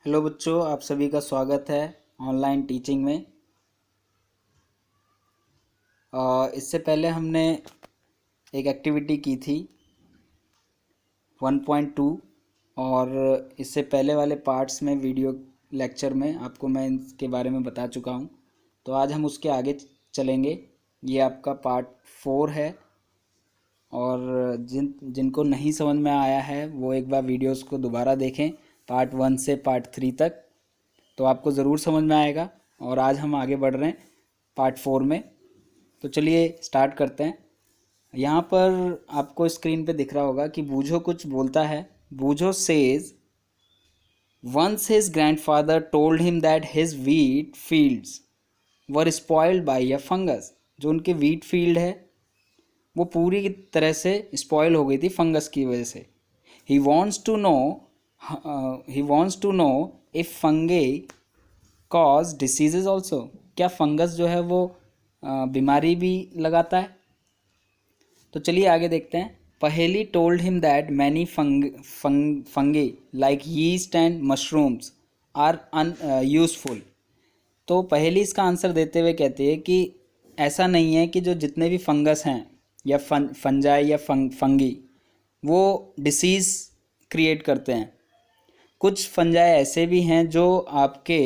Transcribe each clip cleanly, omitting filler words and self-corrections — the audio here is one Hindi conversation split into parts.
हेलो बच्चों, आप सभी का स्वागत है ऑनलाइन टीचिंग में। इससे पहले हमने एक एक्टिविटी की थी 1.2 और इससे पहले वाले पार्ट्स में वीडियो लेक्चर में आपको मैं इसके बारे में बता चुका हूँ। तो आज हम उसके आगे चलेंगे। ये आपका पार्ट 4 है और जिनको नहीं समझ में आया है वो एक बार वीडियोस को दोबारा देखें, पार्ट 1 से पार्ट 3 तक, तो आपको ज़रूर समझ में आएगा। और आज हम आगे बढ़ रहे हैं पार्ट 4 में। तो चलिए स्टार्ट करते हैं। यहाँ पर आपको स्क्रीन पे दिख रहा होगा कि बूझो कुछ बोलता है। Boojho says once his grandfather told him that his wheat fields were spoiled by a fungus. जो उनके वीट फील्ड है वो पूरी तरह से स्पॉइल हो गई थी फंगस की वजह से। He wants to know he wants to know if fungi cause diseases also. क्या फंगस जो है वो बीमारी भी लगाता है? तो चलिए आगे देखते हैं। Paheli told him that many fungi like yeast and mushrooms are an useful. तो पहेली इसका आंसर देते हुए कहती है कि ऐसा नहीं है कि जो जितने भी फंगस हैं या फंजाई या फंगी वो डिसीज़ क्रिएट करते हैं। कुछ फंजाई ऐसे भी हैं जो आपके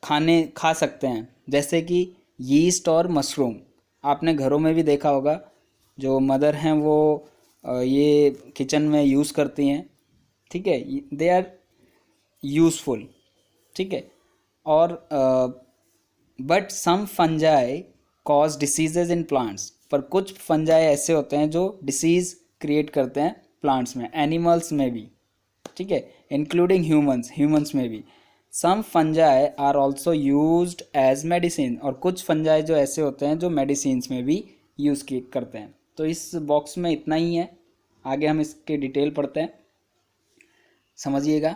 खाने खा सकते हैं, जैसे कि यीस्ट और मशरूम। आपने घरों में भी देखा होगा, जो मदर हैं वो ये किचन में यूज़ करती हैं। ठीक है, दे आर यूज़फुल। ठीक है। और but some fungi cause diseases in plants. पर कुछ फंजाई ऐसे होते हैं जो डिसीज़ क्रिएट करते हैं प्लांट्स में, एनिमल्स में भी। ठीक है, इंक्लूडिंग ह्यूमंस में भी। Some fungi are also used as medicine. और कुछ फंजाई जो ऐसे होते हैं जो मेडिसिन्स में भी यूज़ करते हैं। तो इस बॉक्स में इतना ही है, आगे हम इसके डिटेल पढ़ते हैं, समझिएगा।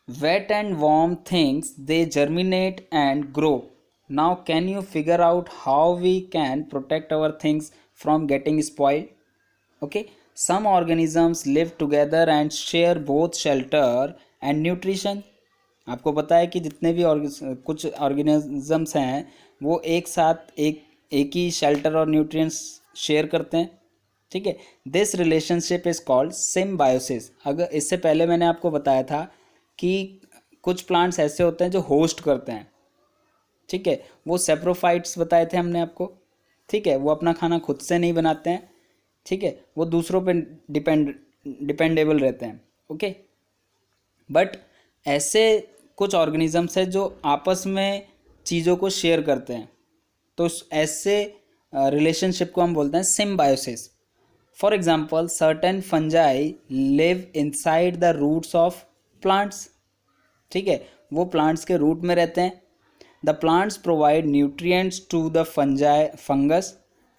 Wet and warm things they germinate and grow. Now can you figure out how we can protect our things from getting spoiled? okay, some organisms live together and share both shelter and nutrition. आपको पता है कि जितने भी कुछ ऑर्गेनिजम्स हैं वो एक साथ एक ही शेल्टर और न्यूट्रिएंट्स शेयर करते हैं। ठीक है, this relationship is called symbiosis. अगर इससे पहले मैंने आपको बताया था कि कुछ प्लांट्स ऐसे होते हैं जो होस्ट करते हैं। ठीक है, वो सेप्रोफाइट्स बताए थे हमने आपको। ठीक है, वो अपना खाना खुद से नहीं बनाते हैं। ठीक है, वो दूसरों पे डिपेंडेबल रहते हैं। ओके, बट ऐसे कुछ ऑर्गेनिजम्स हैं जो आपस में चीज़ों को शेयर करते हैं। तो ऐसे रिलेशनशिप को हम बोलते हैं symbiosis. For example, certain fungi live inside the roots of plants. ठीक है, वो प्लांट्स के रूट में रहते हैं। The plants provide nutrients to the fungus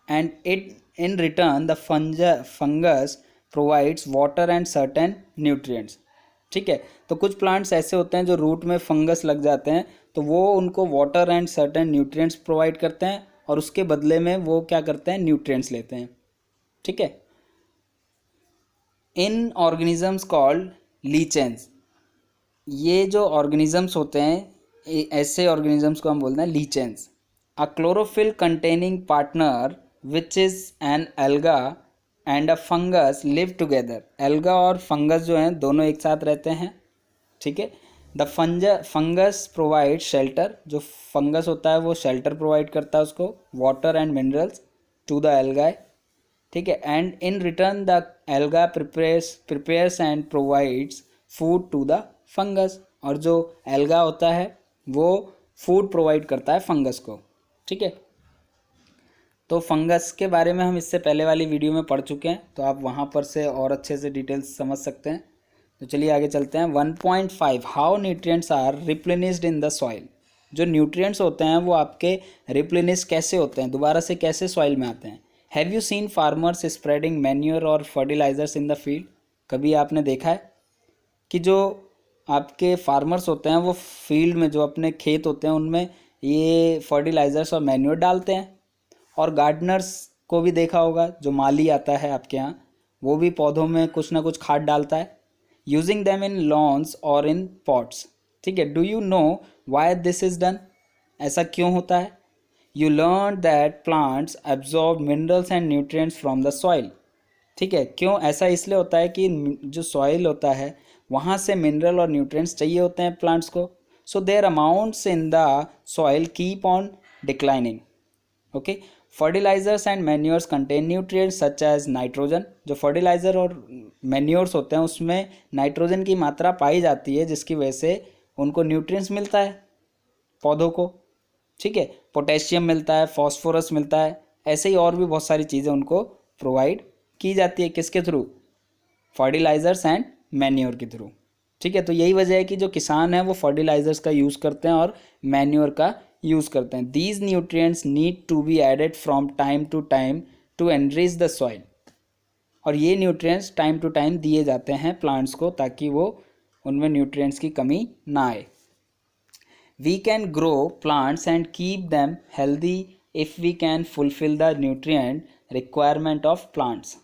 and it in return the fungus provides water and certain nutrients. ठीक है, तो कुछ प्लांट्स ऐसे होते हैं जो रूट में फंगस लग जाते हैं, तो वो उनको water and certain nutrients provide करते हैं और उसके बदले में वो क्या करते हैं, न्यूट्रिएंट्स लेते हैं। ठीक है, इन ऑर्गेनिजम्स कॉल्ड लीचेंस। ये जो ऑर्गेनिजम्स होते हैं, ऐसे ऑर्गेनिजम्स को हम बोलते हैं lichens. A chlorophyll containing partner which is an alga and a fungus live together. Alga और फंगस जो हैं दोनों एक साथ रहते हैं। ठीक है, द फंगस प्रोवाइड शेल्टर। जो फंगस होता है वो शेल्टर प्रोवाइड करता है उसको, water and minerals to the algae. ठीक है, and in return the alga prepares and provides food to the fungus. और जो एल्गा होता है वो फूड प्रोवाइड करता है फंगस को। ठीक है, तो फंगस के बारे में हम इससे पहले वाली वीडियो में पढ़ चुके हैं, तो आप वहाँ पर से और अच्छे से डिटेल्स समझ सकते हैं। तो चलिए आगे चलते हैं। 1.5 how nutrients are replenished in the soil. जो न्यूट्रिएंट्स होते हैं वो आपके रिप्लेनिश कैसे होते हैं, दोबारा से कैसे सॉइल में आते हैं। Have you seen farmers spreading manure और फर्टिलाइजर्स इन द फील्ड। कभी आपने देखा है कि जो आपके फार्मर्स होते हैं वो फील्ड में, जो अपने खेत होते हैं उनमें ये फर्टिलाइजर्स और मैन्योर डालते हैं। और गार्डनर्स को भी देखा होगा, जो माली आता है आपके यहाँ, वो भी पौधों में कुछ ना कुछ खाद डालता है। यूजिंग देम इन लॉन्स और इन पॉट्स। ठीक है, do you know why this is done? ऐसा क्यों होता है? You learn that plants absorb minerals and nutrients from the soil. ठीक है, क्यों ऐसा? इसलिए होता है कि जो सॉइल होता है वहाँ से मिनरल और न्यूट्रिएंट्स चाहिए होते हैं प्लांट्स को, so their amounts in the soil keep on declining. Okay, fertilisers and manures contain nutrients such as nitrogen. जो फर्टिलाइजर और मैन्योर्स होते हैं उसमें नाइट्रोजन की मात्रा पाई जाती है, जिसकी वजह से उनको न्यूट्रिएंट्स मिलता है पौधों को। ठीक है, पोटेशियम मिलता है, फॉस्फोरस मिलता है, ऐसे ही और भी बहुत सारी चीज़ें उनको प्रोवाइड की जाती है। किसके थ्रू? फर्टिलाइजर्स एंड मैन्योर के थ्रू। ठीक है, तो यही वजह है कि जो किसान हैं वो फर्टिलाइजर्स का यूज़ करते हैं और मैन्योर का यूज़ करते हैं। These nutrients need to be added from time to enrich the soil. और ये न्यूट्रिएंट्स टाइम टू टाइम दिए जाते हैं प्लांट्स को ताकि वो उनमें न्यूट्रिएंट्स की कमी ना आए। We can grow plants and keep them healthy if we can fulfill the nutrient requirement of plants।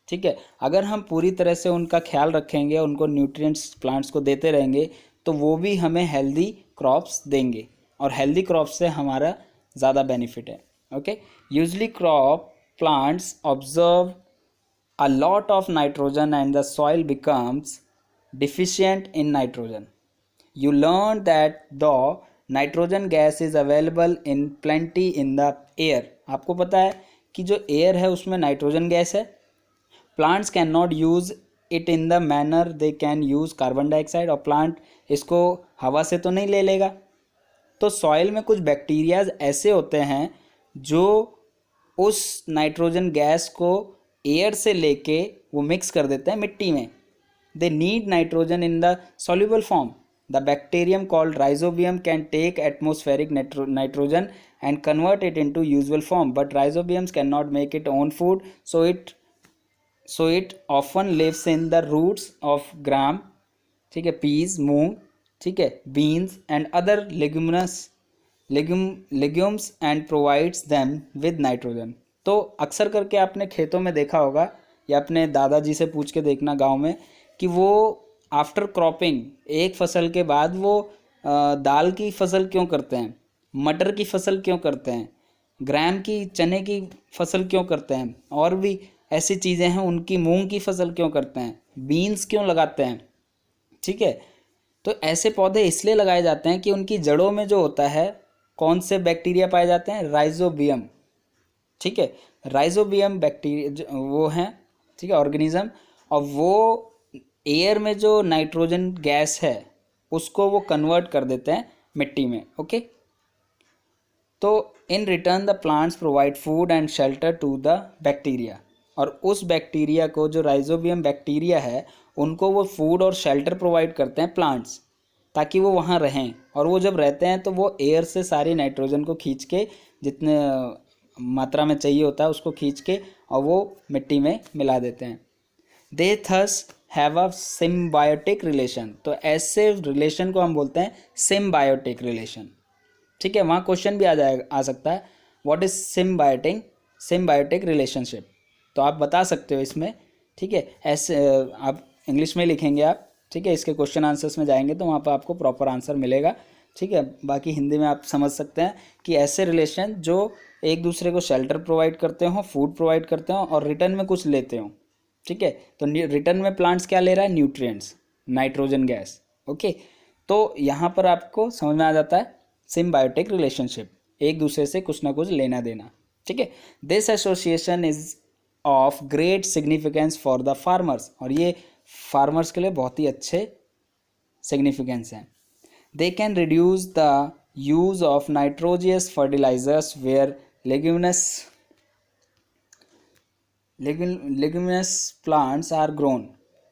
ठीक है, अगर हम पूरी तरह से उनका ख्याल रखेंगे, उनको न्यूट्रिएंट्स प्लांट्स को देते रहेंगे, तो वो भी हमें हेल्दी क्रॉप्स देंगे और हेल्दी क्रॉप्स से हमारा ज़्यादा बेनिफिट है। Okay, usually crop plants observe a lot of nitrogen and the soil becomes deficient in nitrogen। You learn that the nitrogen gas is available in plenty in the air। आपको पता है कि जो एयर है उसमें नाइट्रोजन गैस है। Plants can not use it in the manner they can use carbon dioxide. और प्लांट इसको हवा से तो नहीं ले लेगा। तो सॉइल में कुछ बैक्टीरियाज ऐसे होते हैं जो उस नाइट्रोजन गैस को एयर से लेके वो मिक्स कर देते हैं मिट्टी में। They need nitrogen in the soluble form। The bacterium called rhizobium can take atmospheric nitrogen and convert it into usual form, but rhizobiums cannot make its own food, so it often lives in the roots of gram, ठीक है, peas, मूंग, ठीक है, beans and other legumes and provides them with nitrogen। तो अक्सर करके आपने खेतों में देखा होगा या अपने दादाजी से पूछ के देखना गांव में कि वो आफ्टर क्रॉपिंग एक फसल के बाद वो दाल की फसल क्यों करते हैं, मटर की फसल क्यों करते हैं, ग्राम की चने की फसल क्यों करते हैं, और भी ऐसी चीज़ें हैं, उनकी मूंग की फसल क्यों करते हैं, बीन्स क्यों लगाते हैं। ठीक है, तो ऐसे पौधे इसलिए लगाए जाते हैं कि उनकी जड़ों में जो होता है कौन से बैक्टीरिया पाए जाते हैं? राइजोबियम। ठीक है, राइजोबियम बैक्टीरिया वो हैं, ठीक है, ऑर्गेनिज्म, और वो एयर में जो नाइट्रोजन गैस है उसको वो कन्वर्ट कर देते हैं मिट्टी में। ओके, तो in return the plants provide food and shelter to the bacteria. और उस बैक्टीरिया को, जो राइजोबियम बैक्टीरिया है, उनको वो फूड और शेल्टर प्रोवाइड करते हैं प्लांट्स, ताकि वो वहाँ रहें। और वो जब रहते हैं तो वो एयर से सारी नाइट्रोजन को खींच के, जितने मात्रा में चाहिए होता है उसको खींच के और वो मिट्टी में मिला देते हैं। They thus have a symbiotic relation. तो ऐसे रिलेशन को हम बोलते हैं सिम्बायोटिक रिलेशन। ठीक है, वहाँ क्वेश्चन भी आ सकता है, व्हाट इज सिम्बायोटिक रिलेशनशिप। तो आप बता सकते हो इसमें। ठीक है, ऐसे आप इंग्लिश में लिखेंगे आप। ठीक है, इसके क्वेश्चन आंसर्स में जाएंगे तो वहाँ पर आपको प्रॉपर आंसर मिलेगा। ठीक है, बाकी हिंदी में आप समझ सकते हैं कि ऐसे रिलेशन जो एक दूसरे को शेल्टर प्रोवाइड करते हो, फूड प्रोवाइड करते हो और रिटर्न में कुछ लेते हो। ठीक है, तो रिटर्न में प्लांट्स क्या ले रहा है? Nutrients, nitrogen gas. ओके, तो यहाँ पर आपको समझ में आ जाता है सिम्बायोटिक रिलेशनशिप, एक दूसरे से कुछ ना कुछ लेना देना। ठीक है, this association is of great significance for the farmers. और ये फार्मर्स के लिए बहुत ही अच्छे सिग्निफिकेंस हैं। They can reduce the use of nitrogenous fertilizers where leguminous plants are grown।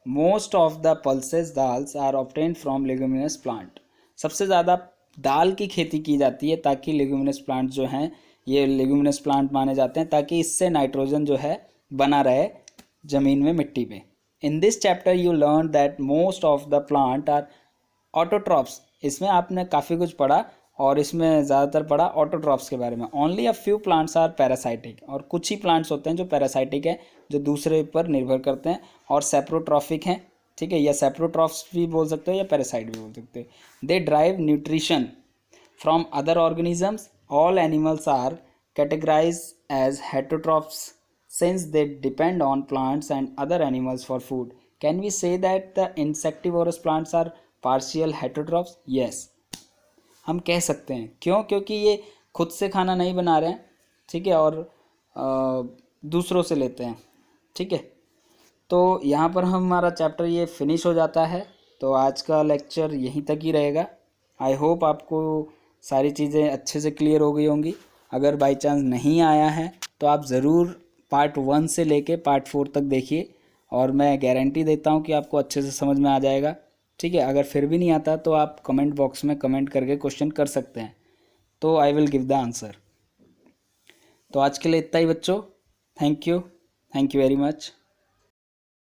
most of the pulses dals are obtained from leguminous plant। सबसे ज़्यादा दाल की खेती की जाती है ताकि leguminous plant जो हैं ये leguminous plant माने जाते हैं, ताकि इससे नाइट्रोजन जो है बना रहे ज़मीन में, मिट्टी पे। in this chapter you learned that most of the plant are autotrophs। इसमें आपने काफ़ी कुछ पढ़ा और इसमें ज़्यादातर पढ़ा ऑटोट्रॉफ्स के बारे में। Only a few plants are parasitic. और कुछ ही प्लांट्स होते हैं जो पैरासाइटिक हैं, जो दूसरे पर निर्भर करते हैं, और सेप्रोट्रॉफिक हैं। ठीक है, या सेप्रोट्रॉफ्स भी बोल सकते हो या पैरासाइट भी बोल सकते हो। They derive nutrition from other organisms. All animals are categorized as heterotrophs since they depend on plants and other animals for food. Can we say that the insectivorous plants are partial heterotrophs? Yes, हम कह सकते हैं। क्यों? क्योंकि ये खुद से खाना नहीं बना रहे हैं, ठीक है, और दूसरों से लेते हैं, ठीक है। तो यहाँ पर हमारा चैप्टर ये फिनिश हो जाता है। तो आज का लेक्चर यहीं तक ही रहेगा। आई होप आपको सारी चीज़ें अच्छे से क्लियर हो गई होंगी। अगर बाई चांस नहीं आया है तो आप ज़रूर पार्ट 1 से लेके पार्ट 4 तक देखिए, और मैं गारंटी देता हूँ कि आपको अच्छे से समझ में आ जाएगा, ठीक है। अगर फिर भी नहीं आता तो आप कमेंट बॉक्स में कमेंट करके क्वेश्चन कर सकते हैं, तो I will give the answer. तो आज के लिए इतना ही बच्चों। Thank you very much.